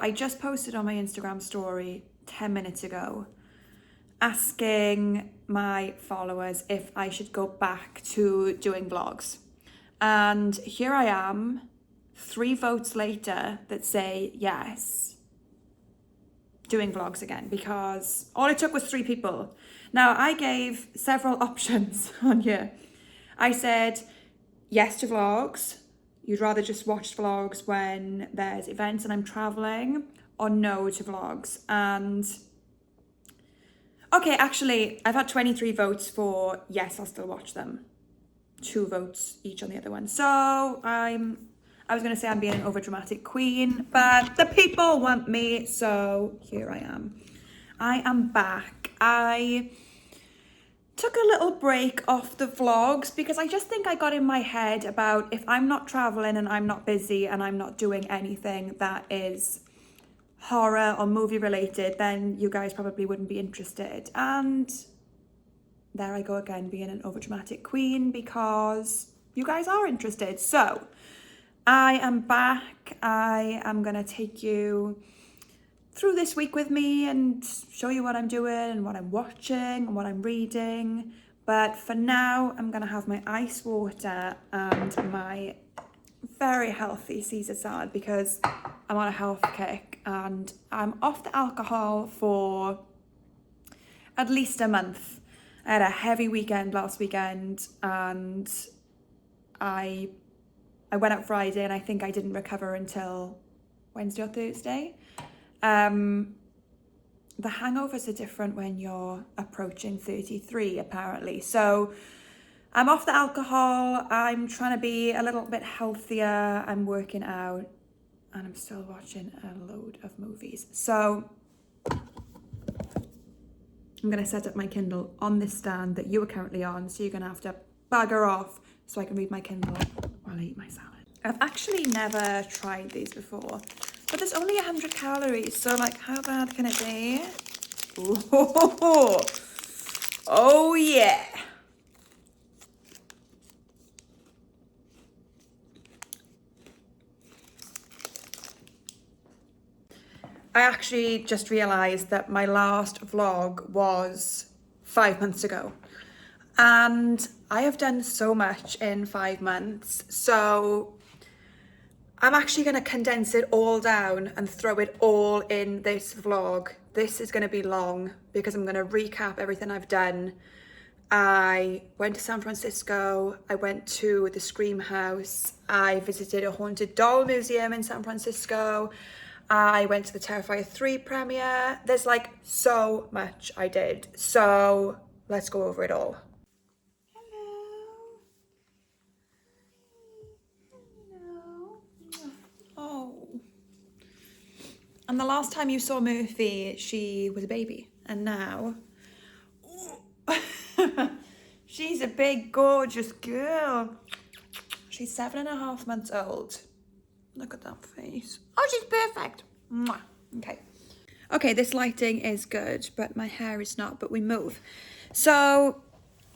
I just posted on my Instagram story 10 minutes ago asking my followers if I should go back to doing vlogs. And here I am, 3 votes later that say yes, doing vlogs again, because all it took was 3 people. Now, I gave several options on here. I said yes to vlogs. You'd rather just watch vlogs when there's events and I'm traveling, or no to vlogs. And okay, actually, I've had 23 votes for yes, I'll still watch them. 2 votes each on the other one. So I was going to say I'm being an overdramatic queen, but the people want me, so here I am. I am back. I took a little break off the vlogs because I just think I got in my head about if I'm not traveling and I'm not busy and I'm not doing anything that is horror or movie related, then you guys probably wouldn't be interested. And there I go again, being an overdramatic queen, because you guys are interested. So I am back. I am gonna take you through this week with me and show you what I'm doing and what I'm watching and what I'm reading. But for now, I'm gonna have my ice water and my very healthy Caesar salad because I'm on a health kick and I'm off the alcohol for at least a month. I had a heavy weekend last weekend and I went out Friday and I think I didn't recover until Wednesday or Thursday. The hangovers are different when you're approaching 33 apparently. So I'm off the alcohol, I'm trying to be a little bit healthier, I'm working out, and I'm still watching a load of movies. So I'm gonna set up my Kindle on this stand that you are currently on, so you're gonna have to bugger off so I can read my Kindle while I eat my salad. I've actually never tried these before, but there's only 100 calories, so like, how bad can it be? Ooh, oh yeah. I actually just realised that my last vlog was 5 months ago. And I have done so much in 5 months. So I'm actually going to condense it all down and throw it all in this vlog. This is going to be long because I'm going to recap everything I've done. I went to San Francisco, I went to the Scream House, I visited a haunted doll museum in San Francisco, I went to the Terrifier 3 premiere. There's like so much I did. So let's go over it all. Hello. Oh. And the last time you saw Murphy, she was a baby. And now, she's a big, gorgeous girl. She's 7.5 months old. Look at that face. Oh, she's perfect. Mwah. Okay. Okay, this lighting is good, but my hair is not, but we move. So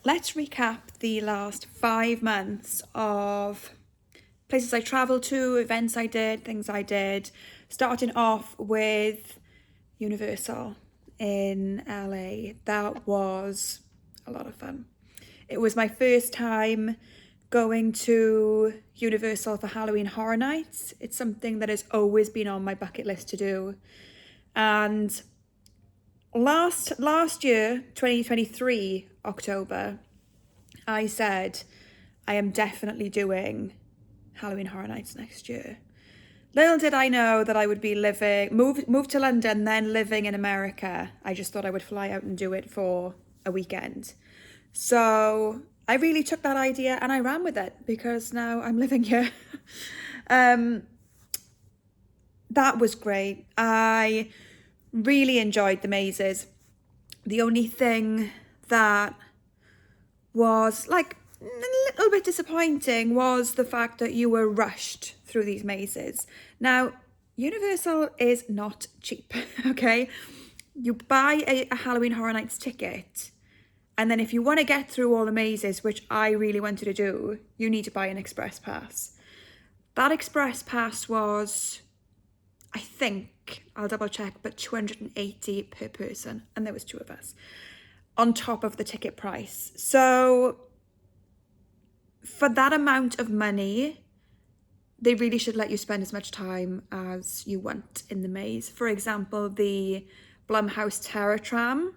let's recap the last 5 months of places I traveled to, events I did, things I did. Starting off with Universal in LA. That was a lot of fun. It was my first time going to Universal for Halloween Horror Nights. It's something that has always been on my bucket list to do. And last year, 2023, October, I said, I am definitely doing Halloween Horror Nights next year. Little did I know that I would be move to London, then living in America. I just thought I would fly out and do it for a weekend. So I really took that idea and I ran with it because now I'm living here. That was great. I really enjoyed the mazes. The only thing that was like a little bit disappointing was the fact that you were rushed through these mazes. Now, Universal is not cheap, okay? You buy a Halloween Horror Nights ticket, and then if you want to get through all the mazes, which I really wanted to do, you need to buy an express pass. That express pass was, I think, I'll double check, but $280 per person, and there was 2 of us, on top of the ticket price. So for that amount of money, they really should let you spend as much time as you want in the maze. For example, the Blumhouse Terror Tram,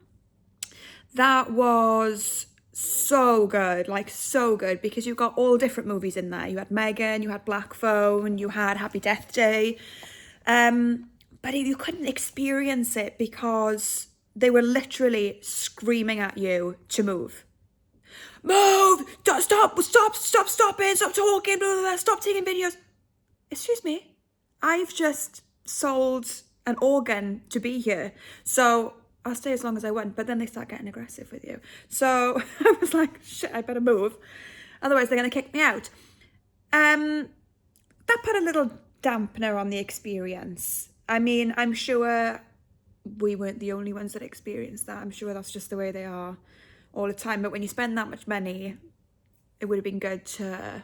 that was so good, like so good, because you got all different movies in there. You had Megan, you had Black Phone, you had Happy Death Day, but you couldn't experience it because they were literally screaming at you to move. Move! Stop it! Stop talking! Blah, blah, blah, stop taking videos. Excuse me, I've just sold an organ to be here, so I'll stay as long as I want. But then they start getting aggressive with you. So I was like, shit, I better move. Otherwise they're going to kick me out. That put a little dampener on the experience. I mean, I'm sure we weren't the only ones that experienced that. I'm sure that's just the way they are all the time. But when you spend that much money, it would have been good to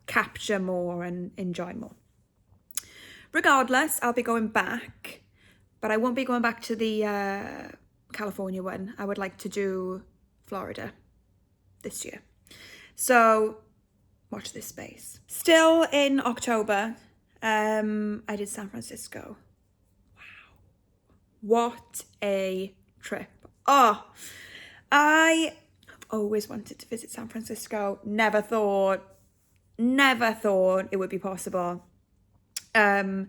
capture more and enjoy more. Regardless, I'll be going back, but I won't be going back to the California one. I would like to do Florida this year. So watch this space. Still in October, I did San Francisco. Wow. What a trip. Oh, I've always wanted to visit San Francisco. Never thought it would be possible. And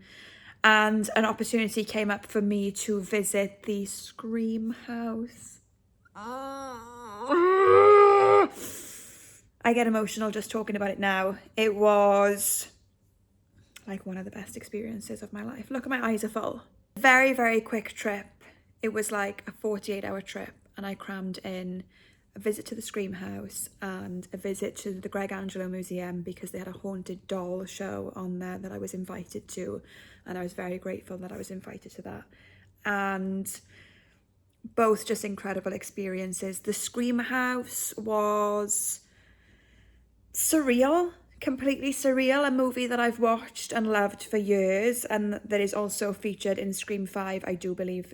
an opportunity came up for me to visit the Scream House. I get emotional just talking about it now. It was like one of the best experiences of my life. Look, my eyes are full. Very, very quick trip. It was like a 48-hour trip, and I crammed in a visit to the Scream House and a visit to the Greg Angelo Museum because they had a haunted doll show on there that I was invited to, and I was very grateful that I was invited to that. And both just incredible experiences. The Scream House was surreal, completely surreal, a movie that I've watched and loved for years, and that is also featured in Scream 5. I do believe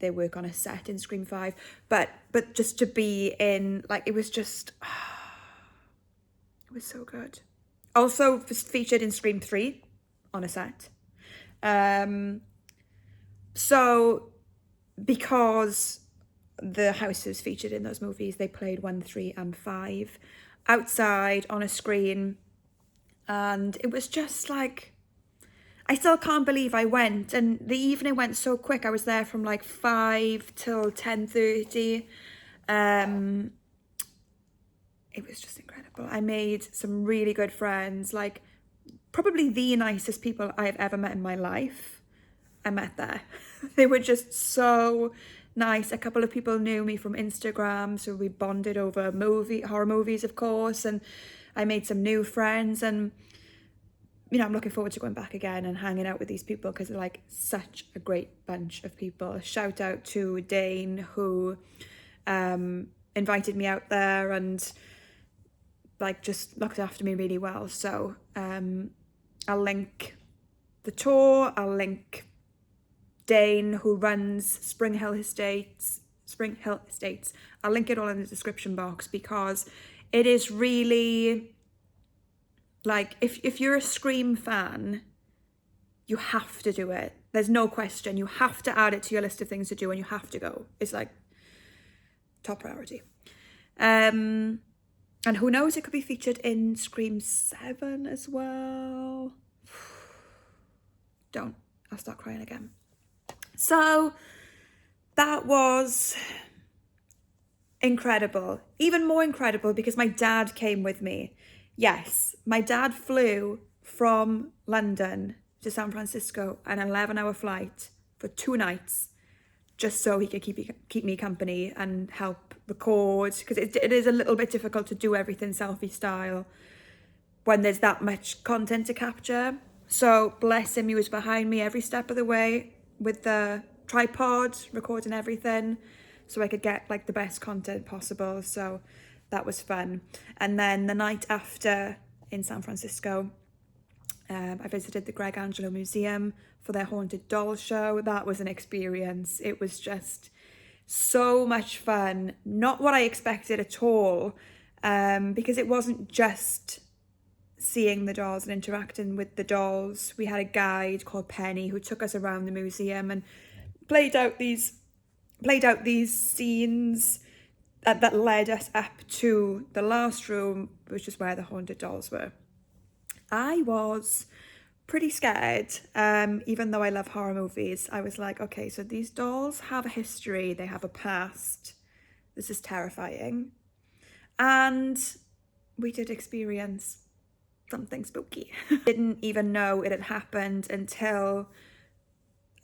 they work on a set in Scream 5, but just to be in, like, it was just, it was so good. Also featured in Scream 3 on a set. So because the houses featured in those movies, they played 1, 3 and 5 outside on a screen, and it was just like, I still can't believe I went, and the evening went so quick. I was there from like 5 till 10:30. It was just incredible. I made some really good friends, like probably the nicest people I've ever met in my life. I met there. They were just so nice. A couple of people knew me from Instagram, so we bonded over horror movies, of course, and I made some new friends, and you know, I'm looking forward to going back again and hanging out with these people because they're like such a great bunch of people. Shout out to Dane, who invited me out there and like just looked after me really well. So I'll link the tour, I'll link Dane, who runs Spring Hill Estates. I'll link it all in the description box because it is really, like, if you're a Scream fan, you have to do it. There's no question. You have to add it to your list of things to do, and you have to go. It's like top priority. And who knows, it could be featured in Scream 7 as well. I'll start crying again. So that was incredible. Even more incredible because my dad came with me. Yes, my dad flew from London to San Francisco, an 11-hour flight for 2 nights, just so he could keep me company and help record, because it is a little bit difficult to do everything selfie style when there's that much content to capture. So bless him, he was behind me every step of the way with the tripod, recording everything, so I could get like the best content possible. So that was fun. And then the night after in San Francisco, I visited the Greg Angelo Museum for their haunted doll show. That was an experience. It was just so much fun. Not what I expected at all, because it wasn't just seeing the dolls and interacting with the dolls. We had a guide called Penny who took us around the museum and played out these scenes that led us up to the last room, which is where the haunted dolls were. I was pretty scared, even though I love horror movies. I was like, okay, so these dolls have a history, they have a past. This is terrifying. And we did experience something spooky. Didn't even know it had happened until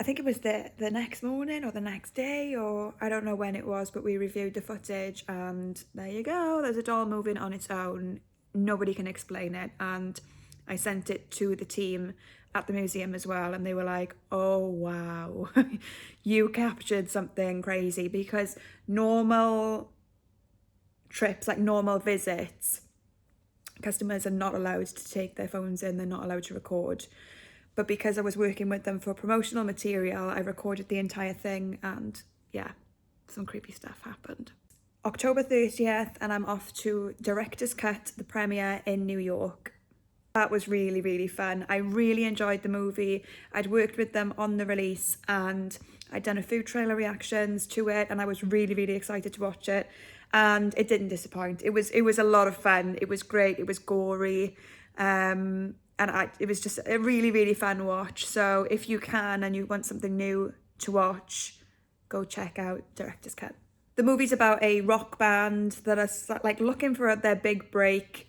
I think it was the next morning or the next day, or I don't know when it was, but we reviewed the footage and there you go, there's a doll moving on its own. Nobody can explain it. And I sent it to the team at the museum as well, and they were like, oh wow, you captured something crazy, because normal trips, like normal visits, customers are not allowed to take their phones in, they're not allowed to record. But because I was working with them for promotional material, I recorded the entire thing, and yeah, some creepy stuff happened. October 30th, and I'm off to Director's Cut, the premiere in New York. That was really, really fun. I really enjoyed the movie. I'd worked with them on the release and I'd done a few trailer reactions to it, and I was really, really excited to watch it. And it didn't disappoint. It was a lot of fun. It was great. It was gory. And it was just a really, really fun watch. So if you can and you want something new to watch, go check out Director's Cut. The movie's about a rock band that are like looking for their big break.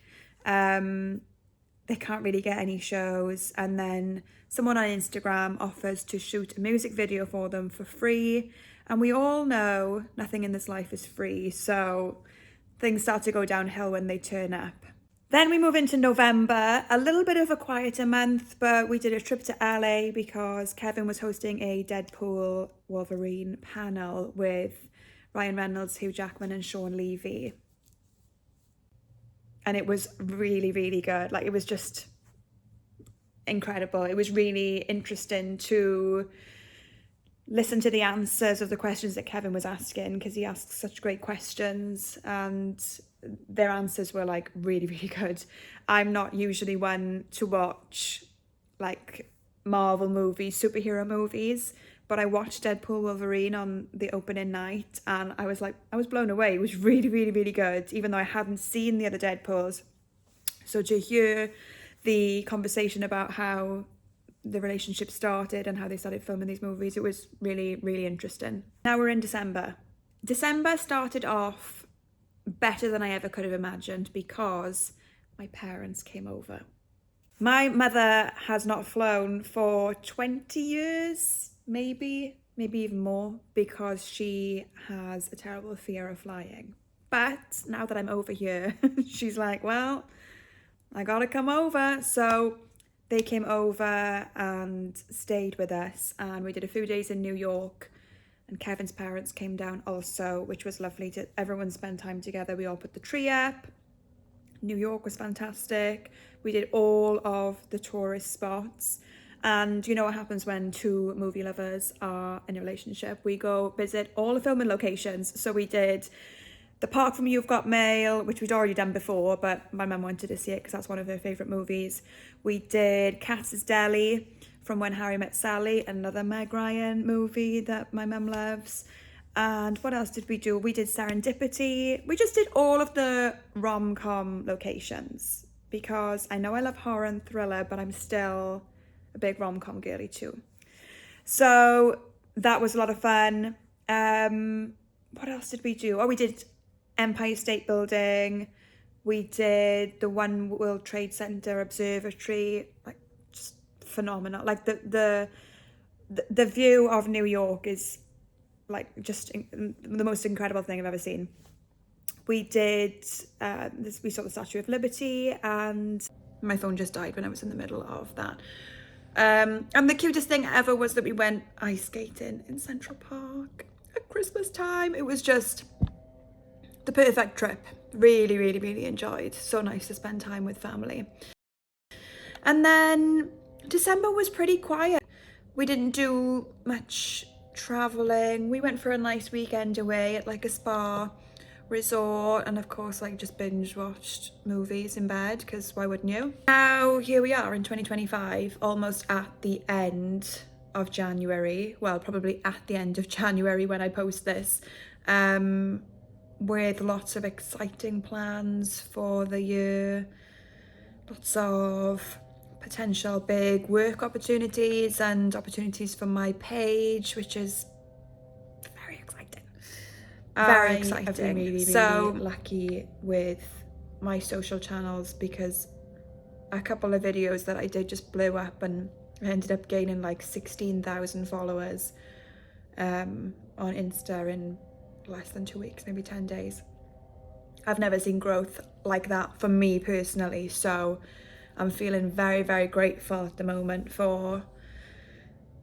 They can't really get any shows, and then someone on Instagram offers to shoot a music video for them for free. And we all know nothing in this life is free, so things start to go downhill when they turn up. Then we move into November, a little bit of a quieter month, but we did a trip to LA because Kevin was hosting a Deadpool Wolverine panel with Ryan Reynolds, Hugh Jackman and Sean Levy. And it was really, really good. Like, it was just incredible. It was really interesting to listen to the answers of the questions that Kevin was asking, because he asked such great questions and their answers were like really, really good. I'm not usually one to watch like Marvel movies, superhero movies, but I watched Deadpool Wolverine on the opening night and I was blown away. It was really, really, really good, even though I hadn't seen the other Deadpools. So to hear the conversation about how the relationship started and how they started filming these movies, it was really, really interesting. Now we're in December. December started off better than I ever could have imagined because my parents came over. My mother has not flown for 20 years, maybe even more, because she has a terrible fear of flying. But now that I'm over here, she's like, well, I gotta come over. So they came over and stayed with us, and we did a few days in New York, and Kevin's parents came down also, which was lovely to everyone spend time together. We all put the tree up. New York was fantastic. We did all of the tourist spots. And you know what happens when two movie lovers are in a relationship? We go visit all the filming locations. So we did the park from You've Got Mail, which we'd already done before, but my mum wanted to see it because that's one of her favourite movies. We did Katz's Deli from When Harry Met Sally, another Meg Ryan movie that my mum loves. And what else did we do? We did Serendipity. We just did all of the rom-com locations because I know I love horror and thriller, but I'm still a big rom-com girly too. So that was a lot of fun. What else did we do? Oh, we did Empire State Building. We did the One World Trade Center Observatory. Like, just phenomenal. Like the view of New York is like just the most incredible thing I've ever seen. We did we saw the Statue of Liberty, and my phone just died when I was in the middle of that. And the cutest thing ever was that we went ice skating in Central Park at Christmas time. It was just the perfect trip. Really, really, really enjoyed. So nice to spend time with family. And then December was pretty quiet. We didn't do much traveling. We went for a nice weekend away at like a spa resort, and of course like just binge watched movies in bed, because why wouldn't you? Now here we are in 2025, almost at the end of January, well, probably at the end of January when I post this, with lots of exciting plans for the year, lots of potential big work opportunities and opportunities for my page, which is very exciting. Very exciting. I've been really lucky with my social channels, because a couple of videos that I did just blew up, and I ended up gaining like 16,000 followers on Insta in less than 2 weeks, maybe 10 days. I've never seen growth like that for me personally, so I'm feeling very, very grateful at the moment for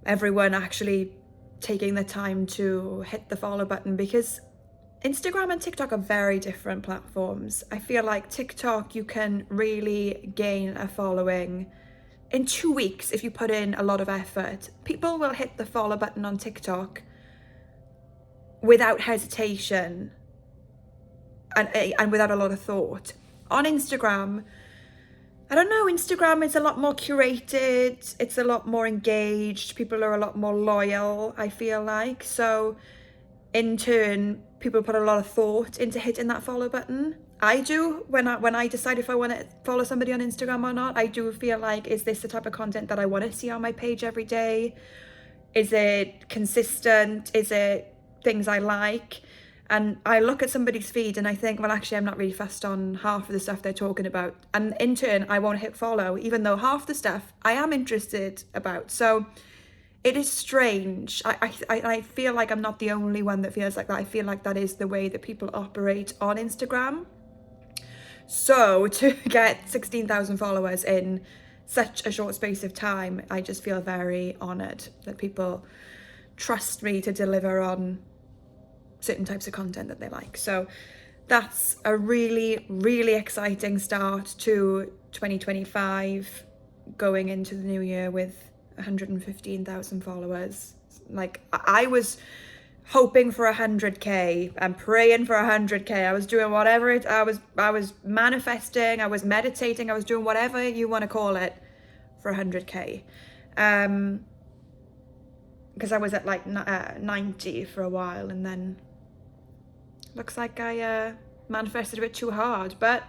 everyone actually taking the time to hit the follow button, because Instagram and TikTok are very different platforms. I feel like TikTok, you can really gain a following in 2 weeks if you put in a lot of effort. People will hit the follow button on TikTok without hesitation and without a lot of thought. On Instagram, I don't know, Instagram is a lot more curated, it's a lot more engaged, people are a lot more loyal, I feel like. So in turn, people put a lot of thought into hitting that follow button. I do, when I decide if I want to follow somebody on Instagram or not, I do feel like, is this the type of content that I want to see on my page every day? Is it consistent? Is it things I like? And I look at somebody's feed and I think, well, actually, I'm not really fussed on half of the stuff they're talking about. And in turn, I won't hit follow, even though half the stuff I am interested about. So it is strange. I feel like I'm not the only one that feels like that. I feel like that is the way that people operate on Instagram. So to get 16,000 followers in such a short space of time, I just feel very honoured that people trust me to deliver on certain types of content that they like. So that's a really, really exciting start to 2025, going into the new year with 115,000 followers. Like, I was hoping for 100k and praying for 100k. I was doing whatever I was manifesting, I was meditating, I was doing whatever you want to call it for 100k, because I was at like 90 for a while, and then looks like I manifested a bit too hard, but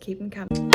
keep them coming.